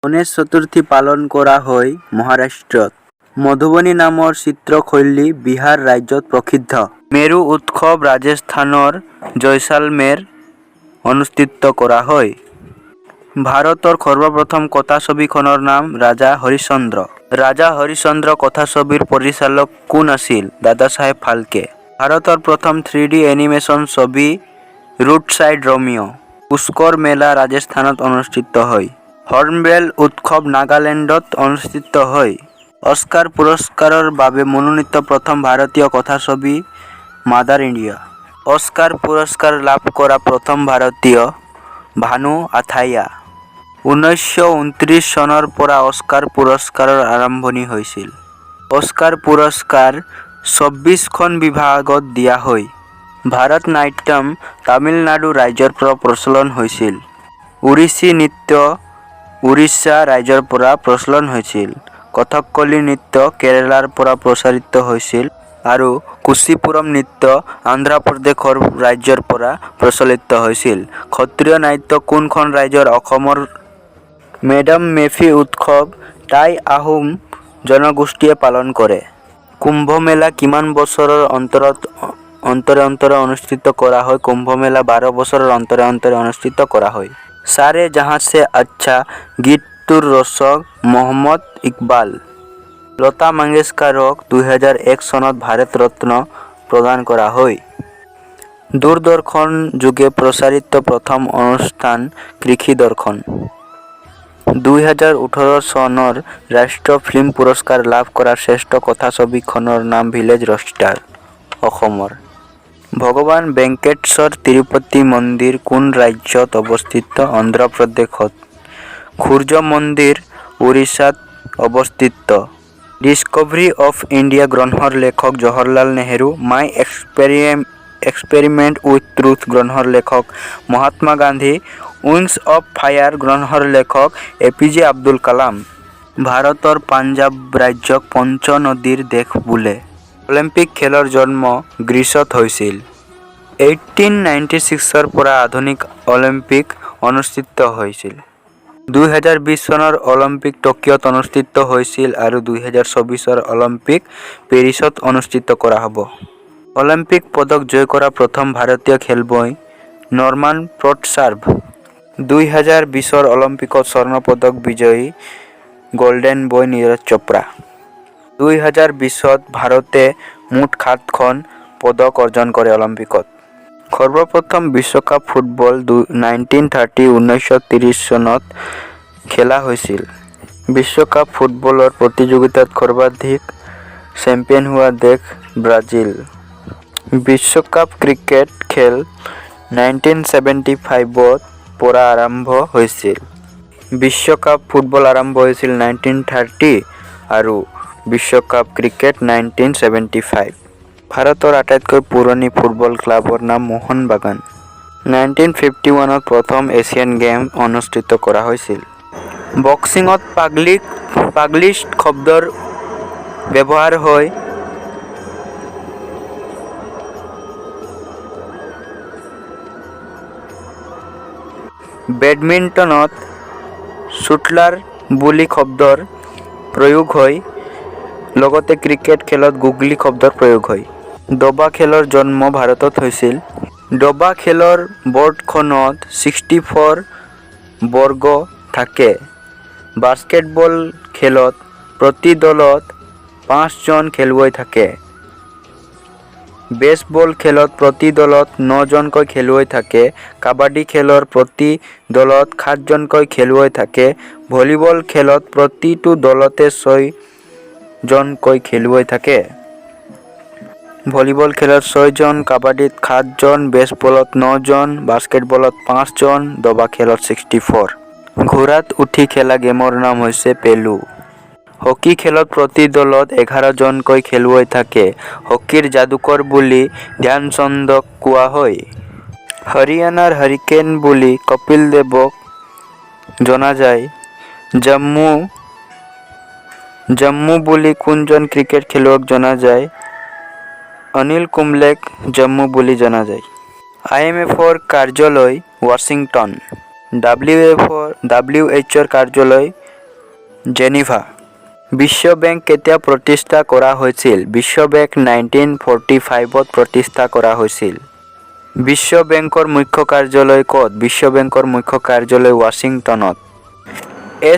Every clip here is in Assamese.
গণেশ চতুৰ্থী পালন কৰা হয় মহাৰাষ্ট্ৰত। মধুবনী নামৰ চিত্ৰশৈলী বিহাৰ ৰাজ্যত প্ৰসিদ্ধ। মেৰু উৎসৱ ৰাজস্থানৰ জয়সালমেৰ অনুষ্ঠিত কৰা হয়। ভাৰতৰ সৰ্বপ্ৰথম কথাছবিখনৰ নাম ৰাজা হৰিশ্চন্দ্ৰ। ৰাজা হৰিশ্চন্দ্ৰ কথাছবিৰ পৰিচালক কোন আছিল? দাদাচাহেব ফাল্কে। ভাৰতৰ প্ৰথম 3D এনিমেশ্যন ছবি ৰুট ছাইড ৰমিঅ'। পুষ্কৰ মেলা ৰাজস্থানত অনুষ্ঠিত হয়। হৰ্ণবিল উৎসৱ নাগালেণ্ডত অনুষ্ঠিত হয়। অস্কাৰ পুৰস্কাৰৰ বাবে মনোনীত প্ৰথম ভাৰতীয় কথাছবি মাদাৰ ইণ্ডিয়া। অস্কাৰ পুৰস্কাৰ লাভ কৰা প্ৰথম ভাৰতীয় ভানু আথাইয়া। 1929 চনৰ পৰা অস্কাৰ পুৰস্কাৰৰ আৰম্ভণি হৈছিল। অস্কাৰ পুৰস্কাৰ 24খন বিভাগত দিয়া হয়। ভাৰত নাট্যম তামিলনাডু ৰাজ্যৰ পৰা প্ৰচলন হৈছিল। ওড়িশী নৃত্য উৰিষ্যা ৰাজ্যৰ পৰা প্ৰচলন হৈছিল। কথকলি নৃত্য কেৰালাৰ পৰা প্ৰচাৰিত হৈছিল আৰু কুচিপুৰম নৃত্য অন্ধ্ৰ প্ৰদেশৰ ৰাজ্যৰ পৰা প্ৰচলিত হৈছিল। সত্ৰীয়া নাট্য কোনখন ৰাজ্যৰ অসমৰ? মেডাম মেফি উৎসৱ টাই আহোম জনগোষ্ঠীয়ে পালন কৰে। কুম্ভ মেলা কিমান বছৰৰ অন্তৰে অন্তৰে অনুষ্ঠিত কৰা হয়? কুম্ভ মেলা 12 বছৰৰ অন্তৰে অন্তৰে অনুষ্ঠিত কৰা হয়। সাৰে জাহাঁ সে আচ্ছা গীতটোৰ ৰচক মহম্মদ ইকবাল। লতা মংগেশকাৰক 2001 চনত ভাৰত ৰত্ন প্ৰদান কৰা হয়। দূৰদৰ্শন যোগে প্ৰচাৰিত প্ৰথম অনুষ্ঠান কৃষি দৰ্শন। 2018 চনৰ ৰাষ্ট্ৰীয় ফিল্ম পুৰস্কাৰ লাভ কৰা শ্ৰেষ্ঠ কথাছবিখনৰ নাম ভিলেজ ৰকষ্টাৰ। অসমৰ। ভগৱান বেংকেশ্বৰ তিৰুপতি মন্দিৰ কোন ৰাজ্যত অৱস্থিত? অন্ধ্ৰ প্ৰদেশত। সূৰ্য মন্দিৰ উৰিষ্যাত অৱস্থিত। ডিস্কভাৰী অফ ইণ্ডিয়া গ্ৰন্থৰ লেখক জৱাহৰলাল নেহৰু। মাই এক্সপেৰিমেণ্ট উইথ ট্ৰুথ গ্ৰন্থৰ লেখক Mahatma Gandhi. Wings of fire গ্ৰন্থৰ লেখক APJ আব্দুল কালাম। ভাৰতৰ পাঞ্জাৱ ৰাজ্যক পঞ্চ নদীৰ দেশ বোলে। অলিম্পিক খেলৰ জন্ম গ্ৰীচত হৈছিল। 1896 পৰা আধুনিক অলিম্পিক অনুষ্ঠিত হৈছিল। 2020 চনৰ অলিম্পিক টকিঅ'ত অনুষ্ঠিত হৈছিল আৰু 2024 অলিম্পিক পেৰিছত অনুষ্ঠিত কৰা হ'ব। অলিম্পিক পদক জয় কৰা প্ৰথম ভাৰতীয় খেলুৱৈ নৰমান পটছাৰ্ভ। 2020 অলিম্পিকত স্বৰ্ণ পদক বিজয়ী গল্ডেন বয় নীৰজ চোপ্ৰা। 2020 ভাৰতে মুঠ 7খন পদক অৰ্জন কৰে অলিম্পিকত। সৰ্বপ্ৰথম বিশ্বকাপ ফুটবল 1930 চনত খেলা হৈছিল। বিশ্বকাপ ফুটবলৰ প্ৰতিযোগিতাত সৰ্বাধিক চেম্পিয়ন হোৱা দেশ ব্ৰাজিল। বিশ্বকাপ ক্ৰিকেট খেল 1975 পৰা আৰম্ভ হৈছিল। বিশ্বকাপ ফুটবল আৰম্ভ হৈছিল 1930 আৰু বিশ্বকাপ ক্ৰিকেট 1975। ভাৰতৰ আটাইতকৈ পুৰণি ফুটবল ক্লাবৰ নাম মোহন বাগান। 1951ত প্ৰথম এছিয়ান গেম অনুষ্ঠিত কৰা হৈছিল। বক্সিঙত পাগলিষ্ট শব্দৰ ব্যৱহাৰ হয়। বেডমিণ্টনত শ্বুটলাৰ বুলি শব্দৰ প্ৰয়োগ হয়। লগতে ক্ৰিকেট খেলত গুগলি শব্দৰ প্ৰয়োগ হয়। দবা খেলৰ জন্ম ভাৰতত হৈছিল। দবা খেলৰ বৰ্ডখনত 64 বৰ্গ থাকে। বাস্কেটবল খেলত প্ৰতি দলত 5 জন খেলুৱৈ থাকে। বেছবল খেলত প্ৰতি দলত 9 জনকৈ খেলুৱৈ থাকে। কাবাডী খেলৰ প্ৰতি দলত 7 জনকৈ খেলুৱৈ থাকে। ভলীবল খেলত প্ৰতিটো দলতে 6 জনকৈ খেলুৱৈ থাকে। ভলীবল খেলত 6 জন, কাবাডীত 7 জন, বেছবলত 9 জন, বাস্কেটবলত 5 জন, দবা খেলত 64। ঘোঁৰাত উঠি খেলা গেমৰ নাম হৈছে পেলু। হকী খেলত প্ৰতি দলত 11 জনকৈ খেলুৱৈ থাকে। হকীৰ যাদুকৰ বুলি ধ্যানচান্দক কোৱা হয়। হাৰিয়ানাৰ হাৰিকেন বুলি কপিল দেৱক জনা যায়। জম্মু বুলি কোনজন ক্ৰিকেট খেলুৱৈক জনা যায়? অনিল কুম্বলেক জম্মু বুলি জনা যায়। IMFৰ কাৰ্যালয় ৱাশ্বিংটন। WHৰ কাৰ্যালয় জেনিভা। বিশ্ব বেংক কেতিয়া প্ৰতিষ্ঠা কৰা হৈছিল? বিশ্ব বেংক 1945ত প্ৰতিষ্ঠা কৰা হৈছিল। বিশ্ব বেংকৰ মুখ্য কাৰ্যালয় ক'ত? বিশ্ব বেংকৰ মুখ্য কাৰ্যালয় ৱাশ্বিংটনত।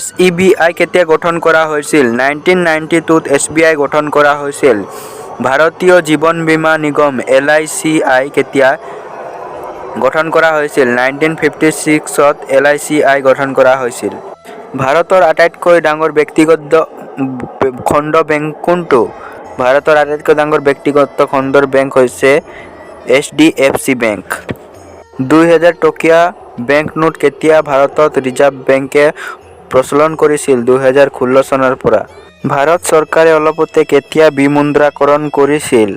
SEBI কেতিয়া গঠন কৰা হৈছিল? 1992ত SBI গঠন কৰা হৈছিল। ভাৰতীয় জীৱন বীমা নিগম LICI কেতিয়া গঠন কৰা হৈছিল? 1956ত LICI গঠন কৰা হৈছিল। ভাৰতৰ আটাইতকৈ ডাঙৰ ব্যক্তিগত খণ্ড বেংক কোনটো? ভাৰতৰ আটাইতকৈ ডাঙৰ ব্যক্তিগত খণ্ডৰ বেংক হৈছে HDFC বেংক। 2000 টকীয়া বেংকনোট কেতিয়া ভাৰতত ৰিজাৰ্ভ বেংকে প্ৰচলন কৰিছিল? 2016 চনৰ পৰা। ভাৰত চৰকাৰে অলপতে কেতিয়া বিমুদ্ৰাকৰণ কৰিছিল?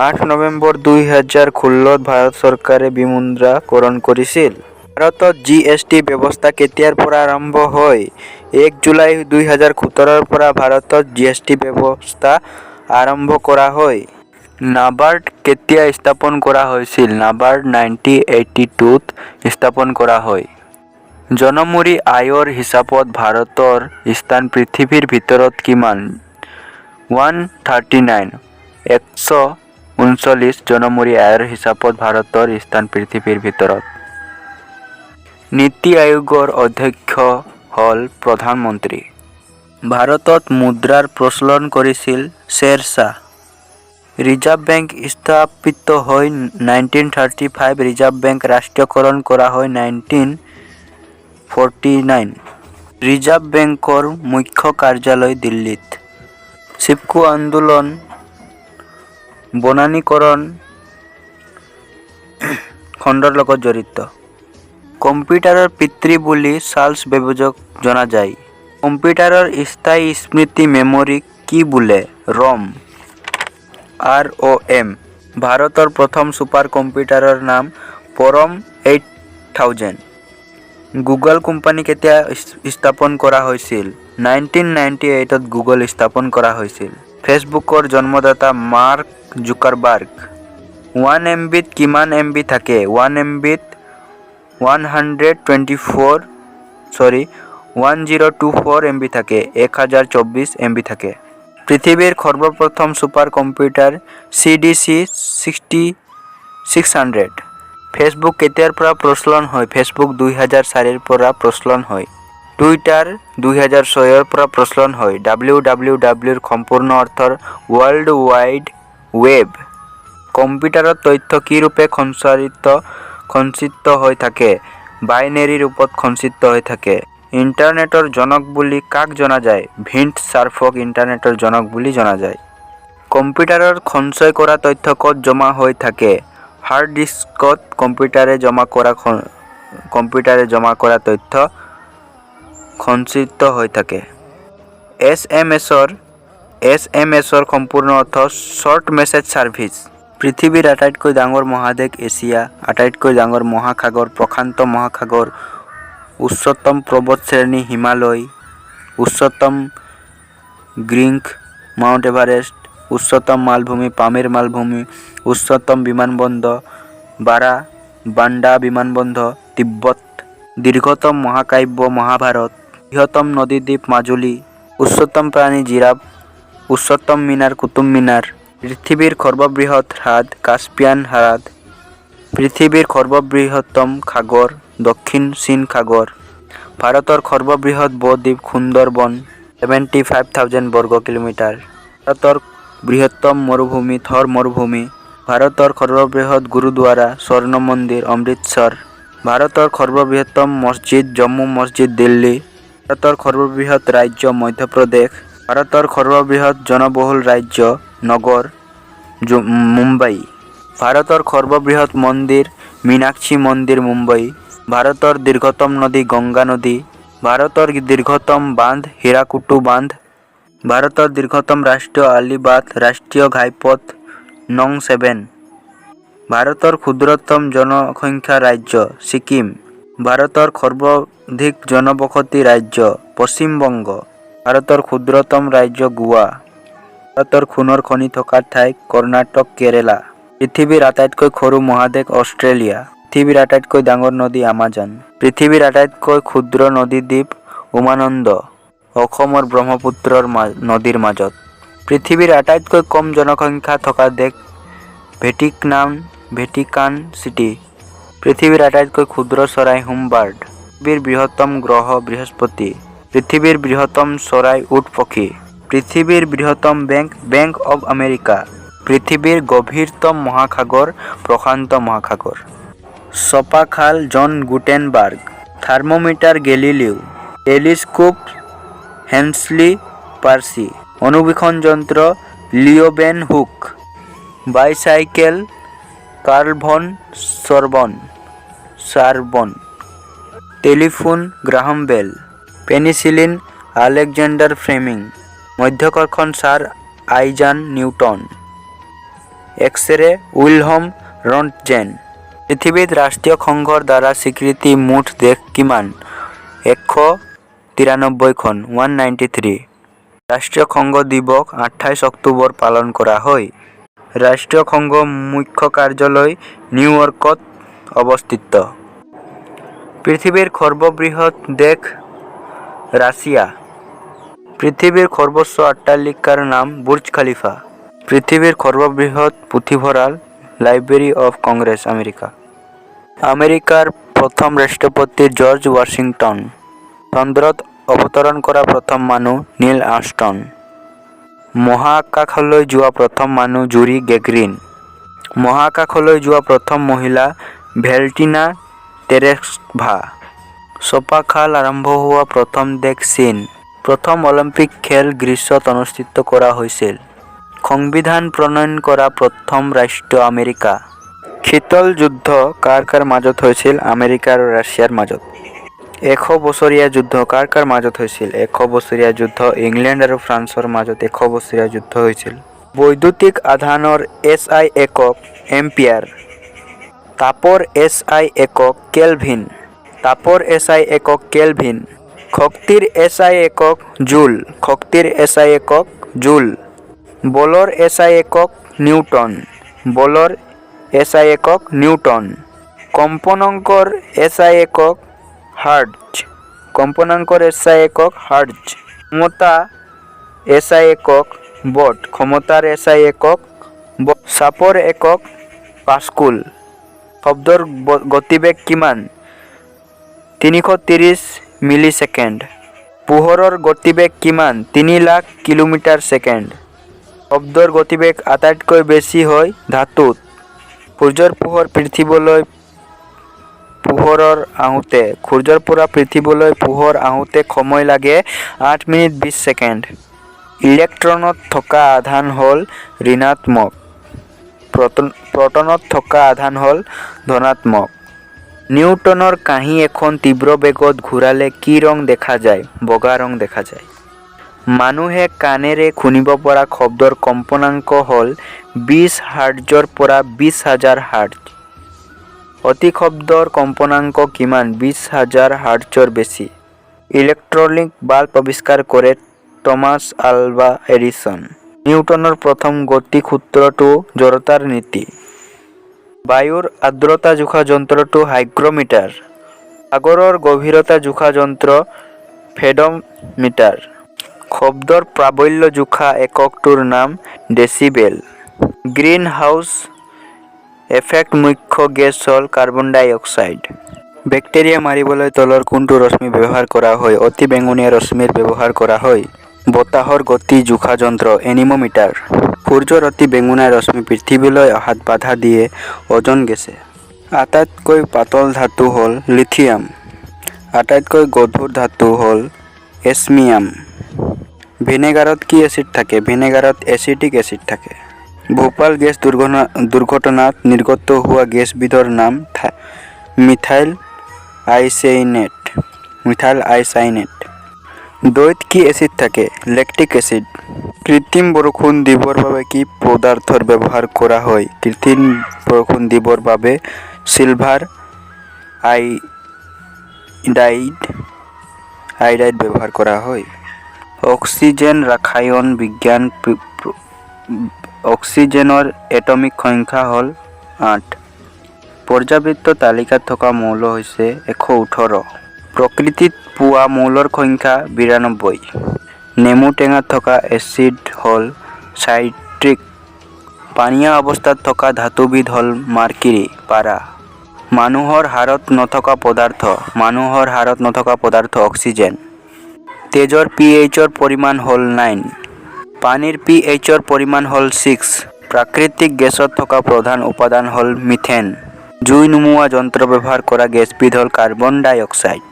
8 নৱেম্বৰ 2016ত ভাৰত চৰকাৰে বিমুদ্ৰাকৰণ কৰিছিল। ভাৰতত GST ব্যৱস্থা কেতিয়াৰ পৰা আৰম্ভ হয়? 1 জুলাই 2017ৰ পৰা ভাৰতত GST ব্যৱস্থা আৰম্ভ কৰা হয়। নাবাৰ্ড কেতিয়া স্থাপন কৰা হৈছিল? নাবাৰ্ড 1982ত স্থাপন কৰা হয়। জনমুৰি আয়ৰ হিচাপত ভাৰতৰ স্থান পৃথিৱীৰ ভিতৰত কিমান? 139। 139 জনমুৰি আয়ৰ হিচাপত ভাৰতৰ স্থান পৃথিৱীৰ ভিতৰত। নীতি আয়োগৰ অধ্যক্ষ হ'ল প্ৰধানমন্ত্ৰী। ভাৰতত মুদ্ৰাৰ প্ৰচলন কৰিছিল শ্বেৰ শ্বাহ। ৰিজাৰ্ভ বেংক স্থাপিত হয় 1935। ৰিজাৰ্ভ বেংক ৰাষ্ট্ৰীয়কৰণ কৰা হয় 1949। ৰিজাৰ্ভ বেংকৰ মুখ্য কাৰ্যালয় দিল্লীত। চিপকো আন্দোলন বনানীকৰণ খণ্ডৰ লগত জড়িত। কম্পিউটাৰৰ পিতৃ বুলি চাৰ্লছ বেবেজক জনা যায়। কম্পিউটাৰৰ স্থায়ী স্মৃতি মেমৰি কি বোলে? ROM। ROM। ভাৰতৰ প্ৰথম ছুপাৰ কম্পিউটাৰৰ নাম পৰম 8000। গুগল কোম্পানী কেতিয়া স্থাপন কৰা হৈছিল? 1998ত গুগল স্থাপন কৰা হৈছিল। ফেচবুকৰ জন্মদাতা মাৰ্ক জুকাৰবাৰ্গ। 1 MBত কিমান MB থাকে? 1 MBত 1024 MB থাকে। 1024 MB থাকে। পৃথিৱীৰ সৰ্বপ্ৰথম ছুপাৰ কম্পিউটাৰ CDC 6600। ফেচবুক কেতিয়াৰ পৰা প্ৰচলন হয়? ফেচবুক 2004ৰ পৰা প্ৰচলন হয়। টুইটাৰ 2006ৰ পৰা প্ৰচলন হয়। WWWৰ সম্পূৰ্ণ অৰ্থ ৱৰ্ল্ড ৱাইড ৱেব। কম্পিউটাৰত তথ্য কি ৰূপে সঞ্চিত হৈ থাকে? বাইনেৰী ৰূপত সঞ্চিত হৈ থাকে। ইণ্টাৰনেটৰ জনক বুলি কাক জনা যায়? ভিন্স চাৰ্ফক ইণ্টাৰনেটৰ জনক বুলি জনা যায়। কম্পিউটাৰত সঞ্চয় কৰা তথ্য ক'ত জমা হৈ থাকে? হাৰ্ড ডিস্কত। কম্পিউটাৰে জমা কৰা তথ্য সঞ্চিত হৈ থাকে। SMS-ৰ সম্পূৰ্ণ অৰ্থ শ্বৰ্ট মেছেজ ছাৰ্ভিচ। পৃথিৱীৰ আটাইতকৈ ডাঙৰ মহাদেশ এছিয়া। আটাইতকৈ ডাঙৰ মহাসাগৰ প্ৰশান্ত মহাসাগৰ। উচ্চতম পৰ্বতশ্ৰেণী হিমালয়। উচ্চতম শৃংগ মাউণ্ট এভাৰেষ্ট। উচ্চতম মালভূমি পামিৰ মালভূমি। উচ্চতম বিমানবন্দৰ বান্দা বিমানবন্দৰ তিব্বত। দীৰ্ঘতম মহাকাব্য মহাভাৰত। বৃহত্তম নদীদ্বীপ মাজুলী। উচ্চতম প্ৰাণী জিৰাফ। উচ্চতম মিনাৰ কুতুব মিনাৰ। পৃথিৱীৰ সৰ্ববৃহৎ হ্ৰদ কাস্পিয়ান হ্ৰদ। পৃথিৱীৰ সৰ্ববৃহত্তম সাগৰ দক্ষিণ চীন সাগৰ। ভাৰতৰ সৰ্ববৃহৎ ব-দ্বীপ সুন্দৰবন 75,000 বৰ্গ কিলোমিটাৰ। ভাৰতৰ বৃহত্তম মৰুভূমি থৰ মৰুভূমি। ভাৰতৰ সৰ্ববৃহৎ গুৰুদ্বাৰা স্বৰ্ণ মন্দিৰ অমৃতসৰ। ভাৰতৰ সৰ্ববৃহত্তম মছজিদ জম্মু মছজিদ দিল্লী। ভাৰতৰ সৰ্ববৃহৎ ৰাজ্য মধ্যপ্ৰদেশ। ভাৰতৰ সৰ্ববৃহৎ জনবহুল ৰাজ্য নগৰ মুম্বাই। ভাৰতৰ সৰ্ববৃহৎ মন্দিৰ মীনাক্ষী মন্দিৰ মুম্বাই। ভাৰতৰ দীৰ্ঘতম নদী গংগা নদী। ভাৰতৰ দীৰ্ঘতম বান্ধ হীৰাকুদ বান্ধ। ভাৰতৰ দীৰ্ঘতম ৰাষ্ট্ৰীয় আলিবাট ৰাষ্ট্ৰীয় ঘাইপথ নং 7। ভাৰতৰ ক্ষুদ্ৰতম জনসংখ্যা ৰাজ্য ছিকিম। ভাৰতৰ সৰ্বাধিক জনবসতি ৰাজ্য পশ্চিম বংগ। ভাৰতৰ ক্ষুদ্ৰতম ৰাজ্য গোৱা। ভাৰতৰ সোণৰ খনি থকা ঠাই কৰ্ণাটক কেৰালা। পৃথিৱীৰ আটাইতকৈ সৰু মহাদেশ অষ্ট্ৰেলিয়া। পৃথিৱীৰ আটাইতকৈ ডাঙৰ নদী আমাজন। পৃথিৱীৰ আটাইতকৈ ক্ষুদ্ৰ নদীদ্বীপ উমানন্দ। অসমৰ ব্ৰহ্মপুত্ৰৰ নদীৰ মাজত। পৃথিৱীৰ আটাইতকৈ কম জনসংখ্যা থকা দেশ ভেটিকান চিটি। পৃথিৱীৰ আটাইতকৈ ক্ষুদ্ৰ চৰাই হোমবাৰ্ড। পৃথিৱীৰ বৃহত্তম গ্ৰহ বৃহস্পতি। পৃথিৱীৰ বৃহত্তম চৰাই উট পক্ষী। পৃথিৱীৰ বৃহত্তম বেংক অৱ আমেৰিকা। পৃথিৱীৰ গভীৰতম মহাসাগৰ প্ৰশান্ত মহাসাগৰ। ছপাখাল John Gutenberg. Thermometer Galileo. Telescope হেনছলি পাৰ্চি। অণুবীক্ষণ যন্ত্ৰ লিঅ'বেনহুক। বাইচাইকেল কাৰ্ল ভন চাৰ্বন। Telephone Graham Bell. Penicillin Alexander Fleming. মধ্যাকৰ্ষণ sir Isaac Newton. X ray Wilhelm Roentgen. পৃথিৱীত ৰাষ্ট্ৰীয় সংঘৰ দ্বাৰা স্বীকৃত মুঠ দেশ কিমান? 193খন 193। ৰাষ্ট্ৰীয় সংঘ দিৱস 28 অক্টোবৰ পালন কৰা হয়। ৰাষ্ট্ৰীয় সংঘ মুখ্য কাৰ্যালয় নিউয়ৰ্কত অৱস্থিত। পৃথিৱীৰ সৰ্ববৃহৎ দেশ ৰাছিয়া। পৃথিৱীৰ সৰ্বোচ্চ অট্টালিকাৰ নাম বুৰ্জ খলিফা। পৃথিৱীৰ সৰ্ববৃহৎ পুথিভঁৰাল লাইব্ৰেৰী অৱ কংগ্ৰেছ আমেৰিকা। আমেৰিকাৰ প্ৰথম ৰাষ্ট্ৰপতি জৰ্জ ৱাশ্বিংটন। চন্দ্ৰত অৱতৰণ কৰা প্ৰথম মানুহ নীল আৰ্মষ্ট্ৰং। মহাকাশলৈ যোৱা প্ৰথম মানুহ জুৰি গেগৰিন। মহাকাশলৈ যোৱা প্ৰথম মহিলা ভেলণ্টিনা তেৰেছভা। ছপাখাল আৰম্ভ হোৱা প্ৰথম দেশ চীন। প্ৰথম অলিম্পিক খেল গ্ৰীষ্মত অনুষ্ঠিত কৰা হৈছিল। সংবিধান প্ৰণয়ন কৰা প্ৰথম ৰাষ্ট্ৰ আমেৰিকা। শীতল যুদ্ধ কাৰ কাৰ মাজত হৈছিল? আমেৰিকা আৰু ৰাছিয়াৰ মাজত। 100 বছৰীয়া যুদ্ধ কাৰ কাৰ মাজত হৈছিল? 100 বছৰীয়া যুদ্ধ ইংলেণ্ড আৰু ফ্ৰান্সৰ মাজত 100 বছৰীয়া যুদ্ধ হৈছিল। বৈদ্যুতিক আধানৰ SI একক এম্পিয়াৰ। তাপৰ SI একক কেলভিন। তাপৰ SI একক কেলভিন। শক্তিৰ SI একক জুল। শক্তিৰ SI একক জুল। বলৰ SI একক নিউটন। বলৰ SI একক নিউটন। কম্পনাঙ্কৰ SI একক হাৰ্টজ। কম্পনাঙ্কৰ SI একক হাৰ্টজ। ক্ষমতা SI একক বট। ক্ষমতাৰ SI একক বট। চাপৰ একক পাস্কুল। শব্দৰ গতিবেগ কিমান? 330 মিলিছেকেণ্ড। পোহৰৰ গতিবেগ কিমান? 3,00,000 কিলোমিটাৰ ছেকেণ্ড। শব্দৰ গতিবেগ আটাইতকৈ বেছি হয় ধাতুত। সূৰ্যৰ পোহৰ পৃথিৱীলৈ সূৰ্যৰ পৰা পৃথিৱীলৈ পোহৰ আহোঁতে সময় লাগে 8 মিনিট 20 ছেকেণ্ড। ইলেক্ট্ৰনত থকা আধান হ'ল ঋণাত্মক। প্ৰটনত থকা আধান হ'ল ধনাত্মক। নিউটনৰ কাঁহী এখন তীব্ৰ বেগত ঘূৰালে কি ৰং দেখা যায়? বগা ৰং দেখা যায়। মানুহে কাণেৰে শুনিব পৰা শব্দৰ কম্পনাঙ্ক হ'ল 20 হাৰ্টজৰ পৰা 20,000 হাৰ্টজ। অতি শব্দৰ কম্পনাঙ্ক কিমান? 20,000 হাৰ্টজৰ বেছি। ইলেক্ট্ৰনিক বাল্ব আৱিষ্কাৰ কৰে টমাছ আলভা এডিছন। নিউটনৰ প্ৰথম গতি সূত্ৰটো জড়তাৰ নীতি। বায়ুৰ আৰ্দ্ৰতা জোখা যন্ত্ৰটো হাইগ্ৰমিটাৰ। সাগৰৰ গভীৰতা জোখা যন্ত্ৰ ফেডমিটাৰ। শব্দৰ প্ৰাবল্য জোখা এককটোৰ নাম ডেচিবেল। গ্ৰীণ হাউচ এফেক্ট মুখ্য গেছ হ'ল কাৰ্বন ডাই অক্সাইড। বেক্টেৰিয়া মাৰিবলৈ তলৰ কোনটো ৰশ্মি ব্যৱহাৰ কৰা হয়? অতি বেঙুনীয়া ৰশ্মিৰ ব্যৱহাৰ কৰা হয়। বতাহৰ গতি জোখা যন্ত্ৰ এনিম'মিটাৰ। সূৰ্যৰ অতি বেঙুনীয়া ৰশ্মি পৃথিৱীলৈ অহাত বাধা দিয়ে অজন গেছে। আটাইতকৈ পাতল ধাতু হ'ল লিথিয়াম। আটাইতকৈ গধুৰ ধাতু হ'ল এচমিয়াম। ভিনেগাৰত কি এচিড থাকে? ভিনেগাৰত এচিটিক এচিড থাকে। ভোপাল গেছ দুৰ্ঘটনাত নিৰ্গত হোৱা গেছবিধৰ নাম মিথাইল আইচাইনেট। দৈত কি এচিড থাকে? Lactic acid. কৃত্ৰিম বৰষুণ দিবৰ বাবে কি পদাৰ্থৰ ব্যৱহাৰ কৰা হয়? কৃত্ৰিম বৰষুণ দিবৰ বাবে চিলভাৰ আইডাইড ব্যৱহাৰ কৰা হয়। অক্সিজেন ৰসায়ন বিজ্ঞান অক্সিজেনৰ এটমিক সংখ্যা হ'ল 8। পৰ্যাবৃত্ত তালিকাত থকা মৌল হৈছে 118। প্ৰকৃতিত পোৱা মৌলৰ সংখ্যা 92। নেমু টেঙাত থকা এচিড হ'ল চাইট্ৰিক। পানীয়া অৱস্থাত থকা ধাতুবিধ হ'ল মাৰ্কিৰি, পাৰা। মানুহৰ হাড়ত নথকা পদাৰ্থ অক্সিজেন। তেজৰ pH-ৰ পৰিমাণ হ'ল 9। পানীৰ pH-ৰ পৰিমাণ হ'ল 6। প্ৰাকৃতিক গেছত থকা প্ৰধান উপাদান হ'ল মিথেন। জুই নুমুৱা যন্ত্ৰ ব্যৱহাৰ কৰা গেছবিধ হ'ল কাৰ্বন ডাই অক্সাইড।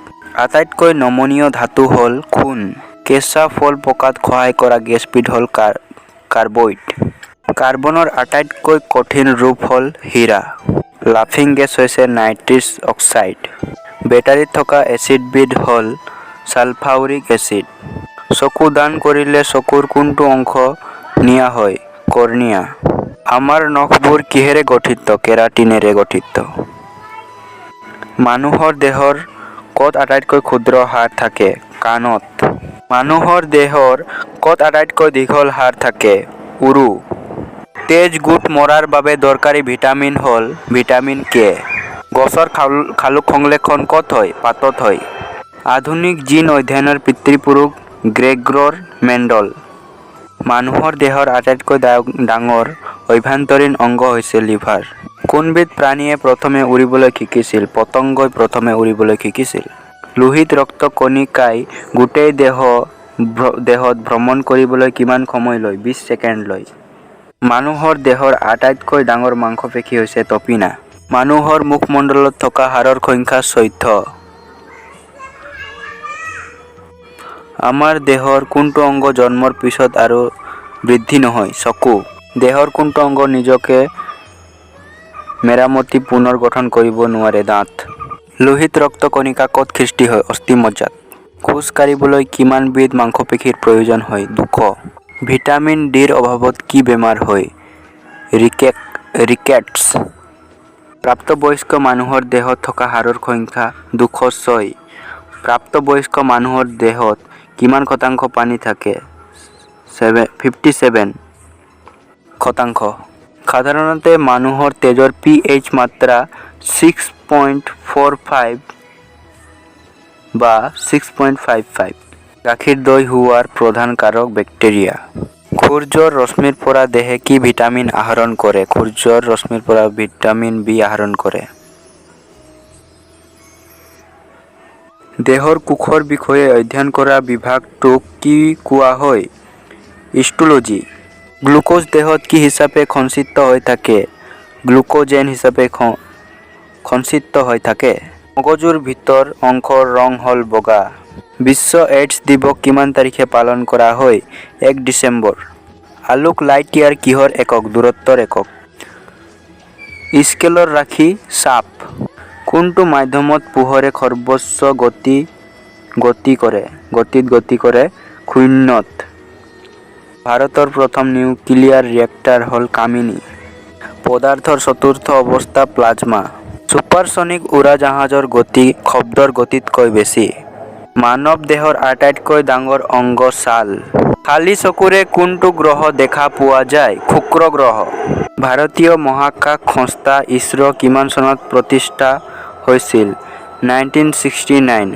আটাইতকৈ নমনীয় ধাতু হ'ল সোণ। কেঁচা ফল পকাত সহায় কৰা গেছবিধ হ'ল কাৰ্বইড। কাৰ্বনৰ আটাইতকৈ কঠিন ৰূপ হ'ল হীৰা। লাফিং গেছ হৈছে নাইট্ৰাছ অক্সাইড। বেটাৰীত থকা এচিডবিধ হ'ল ছালফাউৰিক এচিড। চকু দান কৰিলে চকুৰ কোনটো অংশ নিয়া হয়? কৰ্ণিয়া। আমাৰ নখবোৰ কিহেৰে গঠিত? কেৰাটিনেৰে গঠিত। মানুহৰ দেহৰ ক'ত আটাইতকৈ ক্ষুদ্ৰ হাড় থাকে? কাণত। মানুহৰ দেহৰ ক'ত আটাইতকৈ দীঘল হাড় থাকে? উৰু। তেজ গোট মৰাৰ বাবে দৰকাৰী ভিটামিন হ'ল ভিটামিন কে। গছৰ শালুক সংশ্লেষণ ক'ত হয়? পাতত হয়। আধুনিক জিন অধ্যয়নৰ পিতৃপুৰুষ গ্ৰেগৰ মেণ্ডল। মানুহৰ দেহৰ আটাইতকৈ ডাঙৰ আভ্যন্তৰীণ অংগ হৈছে লিভাৰ। কোনবিধ প্ৰাণীয়ে প্ৰথমে উৰিবলৈ শিকিছিল? পতংগই প্ৰথমে উৰিবলৈ শিকিছিল। লোহিত ৰক্ত কণিকাই গোটেই দেহত ভ্ৰমণ কৰিবলৈ কিমান সময় লয়? 20 ছেকেণ্ড লয়। মানুহৰ দেহৰ আটাইতকৈ ডাঙৰ মাংসপেশী হৈছে তপিনা। মানুহৰ মুখমণ্ডলত থকা হাড়ৰ সংখ্যা 14। আমাৰ দেহৰ কোনটো অংগ জন্মৰ পিছত আৰু বৃদ্ধি নহয়? চকু। দেহৰ কোনটো অংগ নিজকে মেৰামতি পুনৰ গঠন কৰিব নোৱাৰে? দাঁত। লোহিত ৰক্ত কণিকা ক'ত সৃষ্টি হয়? অস্থিমজ্জাত। খোজ কাঢ়িবলৈ কিমান বিধ মাংসপেশীৰ প্ৰয়োজন হয়? 200। ভিটামিন ডিৰ অভাৱত কি বেমাৰ হয়? ৰিকেটছ। প্ৰাপ্তবয়স্ক মানুহৰ দেহত থকা হাড়ৰ সংখ্যা 206। প্ৰাপ্তবয়স্ক মানুহৰ দেহত কিমান শতাংশ পানী থাকে? 57%। সাধাৰণতে মানুহৰ তেজৰ pH মাত্ৰা 6.45 বা 6.55। গাখীৰ দৈ হোৱাৰ প্ৰধান কাৰক বেক্টেৰিয়া। সূৰ্যৰ ৰশ্মিৰ পৰা দেহে কি ভিটামিন আহৰণ কৰে? সূৰ্যৰ ৰশ্মিৰ পৰা ভিটামিন বি আহৰণ কৰে। দেহৰ কোষৰ বিষয়ে অধ্যয়ন কৰা বিভাগটোক কি কোৱা হয়? হিষ্টলজি। গ্লুকোজ দেহত কি হিচাপে সঞ্চিত হৈ থাকে? গ্লুকোজেন হিচাপে সঞ্চিত হৈ থাকে। মগজুৰ ভিতৰ অংশৰ ৰং হ'ল বগা। বিশ্ব এইডছ দিৱস কিমান তাৰিখে পালন কৰা হয়? 1 ডিচেম্বৰ। আলোক লাইট ইয়াৰ কিহৰ একক? দূৰত্বৰ একক। স্কেলৰ ৰাশি চাপ। কোনটো মাধ্যমত পোহৰে সৰ্বোচ্চ গতিত গতি কৰে? শূন্যত। ভাৰতৰ প্ৰথম নিউক্লিয়াৰ ৰিয়েক্টৰ হ'ল কামিনী। পদাৰ্থৰ চতুৰ্থ অৱস্থা প্লাজমা। ছুপাৰছনিক উৰাজাহাজৰ গতি শব্দৰ গতিতকৈ বেছি। মানৱ দেহৰ আটাইতকৈ ডাঙৰ অংগ ছাল। খালী চকুৰে কোনটো গ্ৰহ দেখা পোৱা যায়? শুক্ৰ গ্ৰহ। ভাৰতীয় মহাকাশ সংস্থা ইছৰো কিমান চনত প্ৰতিষ্ঠা হৈছিল? 1969।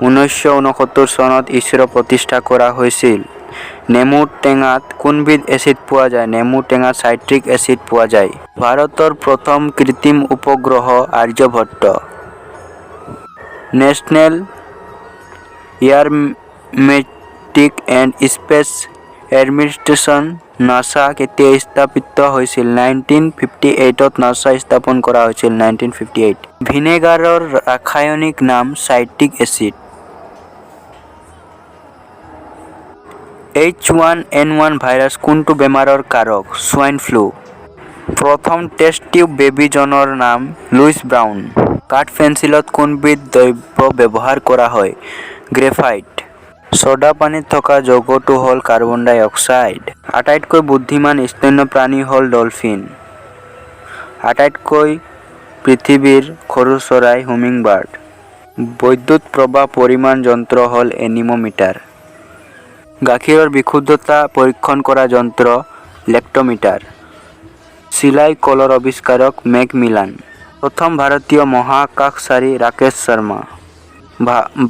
1969 চনত ইছৰো প্ৰতিষ্ঠা কৰা হৈছিল। নেমু টেঙাত কোনবিধ এচিড পোৱা যায়? নেমু টেঙাত চাইট্ৰিক এচিড পোৱা যায়। ভাৰতৰ প্ৰথম কৃত্ৰিম উপগ্ৰহ Aryabhata. National aeronautics and space administration NASA কেতিয়া স্থাপিত হৈছিল? 1958ত নাছা স্থাপন কৰা হৈছিল। 1958। ভিনেগাৰৰ ৰাসায়নিক নাম চাইট্ৰিক এচিড। H1N1 ভাইৰাছ কোনটো বেমাৰৰ কাৰক? Swine flu. প্ৰথম টেষ্ট টিউব বেবী জনৰ নাম লুইচ ব্ৰাউন। কাঠপেঞ্চিলত কোনবিধ দ্ৰব্য ব্যৱহাৰ কৰা হয়? গ্ৰেফাইট। ছ'ডা পানীত থকা যৌগটো হ'ল কাৰ্বন ডাই অক্সাইড। আটাইতকৈ বুদ্ধিমান স্তন্যপায়ী হ'ল ডলফিন। আটাইতকৈ পৃথিৱীৰ সৰু চৰাই হুমিংবাৰ্ড। বিদ্যুৎ প্ৰবাহ পৰিমাপ যন্ত্ৰ হ'ল এনিম'মিটাৰ। গাখীৰৰ বিশুদ্ধতা পৰীক্ষণ কৰা যন্ত্ৰ লেক্টোমিটাৰ। চিলাই কলৰ আৱিষ্কাৰক মেকমিলান। প্ৰথম ভাৰতীয় মহাকাশচাৰী ৰাকেশ শৰ্মা।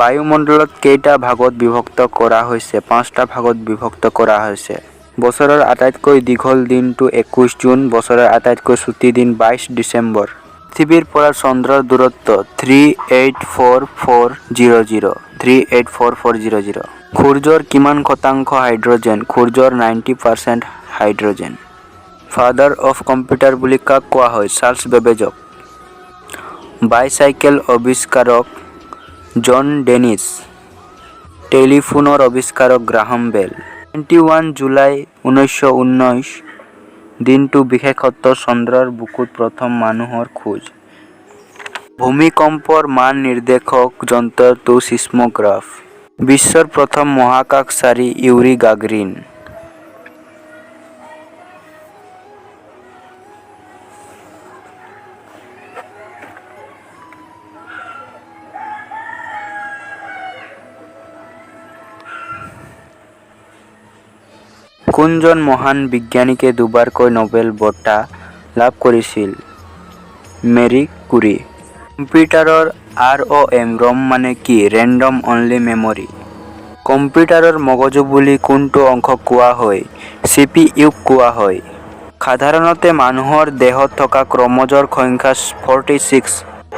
বায়ুমণ্ডলত কেইটা ভাগত বিভক্ত কৰা হৈছে? 5টা ভাগত বিভক্ত কৰা হৈছে। বছৰৰ আটাইতকৈ দীঘল দিনটো 21 জুন, বছৰৰ আটাইতকৈ চুটি দিন 22 ডিচেম্বৰ। পৃথিৱীৰ পৰা চন্দ্ৰৰ দূৰত্ব 384400। 384400। সূৰ্যৰ কিমান শতাংশ হাইড্ৰজেন? সূৰ্যৰ 90% হাইড্ৰজেন। ফাদাৰ অফ কম্পিউটাৰ বুলি কাক কোৱা হয়? চাৰ্লছ বেবেজক। বাইচাইকেল আৱিষ্কাৰক জন ডেনিছ। টেলিফোনৰ আৱিষ্কাৰক গ্ৰাহাম বেল। 21 জুলাই 1919 দিনটো বিশেষত্ব চন্দ্ৰৰ বুকুত প্ৰথম মানুহৰ খোজ। ভূমিকম্পৰ মান নিৰ্দেশক যন্ত্ৰটো চিস্মোগ্ৰাফ। বিশ্বৰ প্ৰথম মহাকাশচাৰী ইউৰি গাগৰিন। কোনজন মহান বিজ্ঞানীকে দুবাৰকৈ নোবেল বঁটা লাভ কৰিছিল? মেৰী কুৰী। কম্পিউটাৰৰ ROM মানে কি? Random only memory. কম্পিউটাৰৰ মগজু বুলি কোনটো অংশক কোৱা হয়? CPU কোৱা হয়। সাধাৰণতে মানুহৰ দেহত থকা ক্ৰম'জৰ সংখ্যা 46।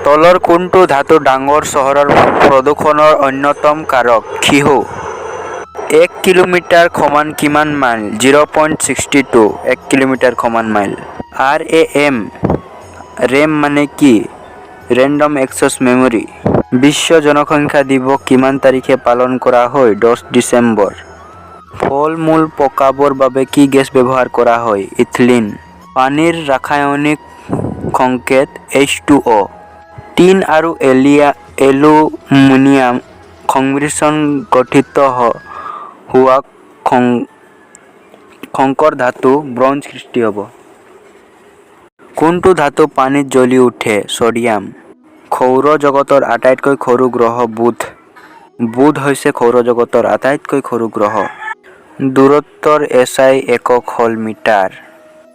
তলৰ কোনটো ধাতু ডাঙৰ চহৰৰ প্ৰদূষণৰ অন্যতম কাৰক? সীহ। 1 কিলোমিটাৰ সমান কিমান মাইল? 0.62। 1 কিলোমিটাৰ সমান মাইল। RAM মানে কি? Random access memory. বিশ্ব জনসংখ্যা দিৱস কিমান তাৰিখে পালন কৰা হয়? 10 ডিচেম্বৰ। ফল-মূল পকাবৰ বাবে কি গেছ ব্যৱহাৰ কৰা হয়? ইথিলিন। পানীৰ ৰাসায়নিক সংকেত H2O। টিন আৰু এলুমিনিয়াম সংমিশ্ৰণ গঠিত হোৱা সংকৰ ধাতু ব্ৰঞ্জ সৃষ্টি হ'ব। কোনটো ধাতু পানীত জ্বলি উঠে? ছডিয়াম। সৌৰজগতৰ আটাইতকৈ সৰু গ্ৰহ বুধ। বুধ হৈছে সৌৰজগতৰ আটাইতকৈ সৰু গ্ৰহ। দূৰত্বৰ SI একক হ'ল মিটাৰ।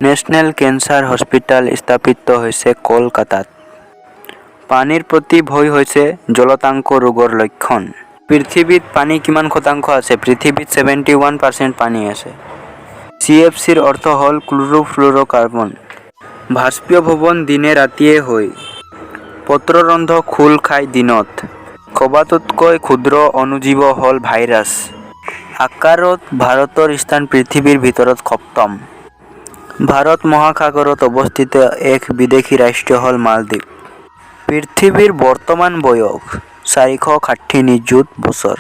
নেশ্যনেল কেঞ্চাৰ হস্পিটেল স্থাপিত হৈছে কলকাতাত। পানীৰ প্ৰতি ভয় হৈছে জলাতংক ৰোগৰ লক্ষণ। পৃথিৱীত পানী কিমান শতাংশ আছে? পৃথিৱীত 71% পানী আছে। CFCৰ অৰ্থ হ'ল ক্ল'ৰ'ফ্লুৰ'কাৰ্বন। বাষ্পীভৱন দিনে ৰাতিয়ে হয়। পত্ৰৰন্ধ্ৰ খোল খায় দিনত। সবাতোতকৈ ক্ষুদ্ৰ অণুজীৱ হ'ল ভাইৰাছ। আকাৰত ভাৰতৰ স্থান পৃথিৱীৰ ভিতৰত সপ্তম। ভাৰত মহাসাগৰত অৱস্থিত এক বিদেশী ৰাষ্ট্ৰ হ'ল মালদ্বীপ। পৃথিৱীৰ বৰ্তমান বয়স 460 নিযুত বছৰ।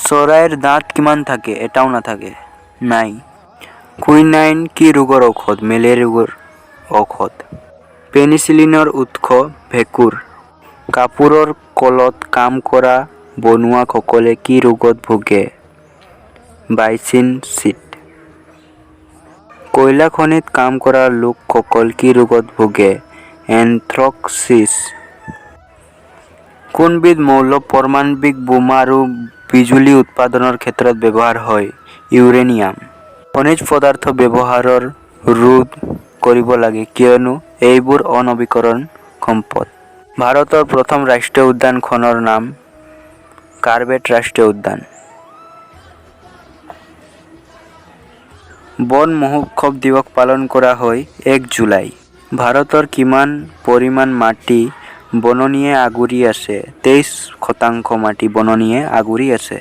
চৰাইৰ দাঁত কিমান থাকে? এটাও নাথাকে। নাই। কুইনাইন কি ৰোগৰ ঔষধ? মেলেৰিয়া ৰোগৰ ঔষধ। পেনিচিলিনৰ উৎস ভেঁকুৰ। কাপোৰৰ কলত কাম কৰা বনুৱাসকলে কি ৰোগত ভোগে? বাইচিনচিট। কয়লা খনিত কাম কৰা লোকসকল কি ৰোগত ভোগে? এন্থ্ৰেক্সিছ। কোনবিধ মৌল পাৰমাণৱিক বোমা আৰু বিজুলী উৎপাদনৰ ক্ষেত্ৰত ব্যৱহাৰ হয়? ইউৰেনিয়াম। খনিজ পদাৰ্থ ব্যৱহাৰৰ ৰোধ কৰিব লাগে কিয়নো এইবোৰ অনৱীকৰণ সম্পদ। ভাৰতৰ প্ৰথম ৰাষ্ট্ৰীয় উদ্যানখনৰ নাম কাৰ্বেট ৰাষ্ট্ৰীয় উদ্যান। বন মহোৎসৱ দিৱস পালন কৰা হয় 1 জুলাই। ভাৰতৰ কিমান পৰিমাণ মাটি বননিয়ে আগুৰি আছে? 23% মাটি বননিয়ে আগুৰি আছে।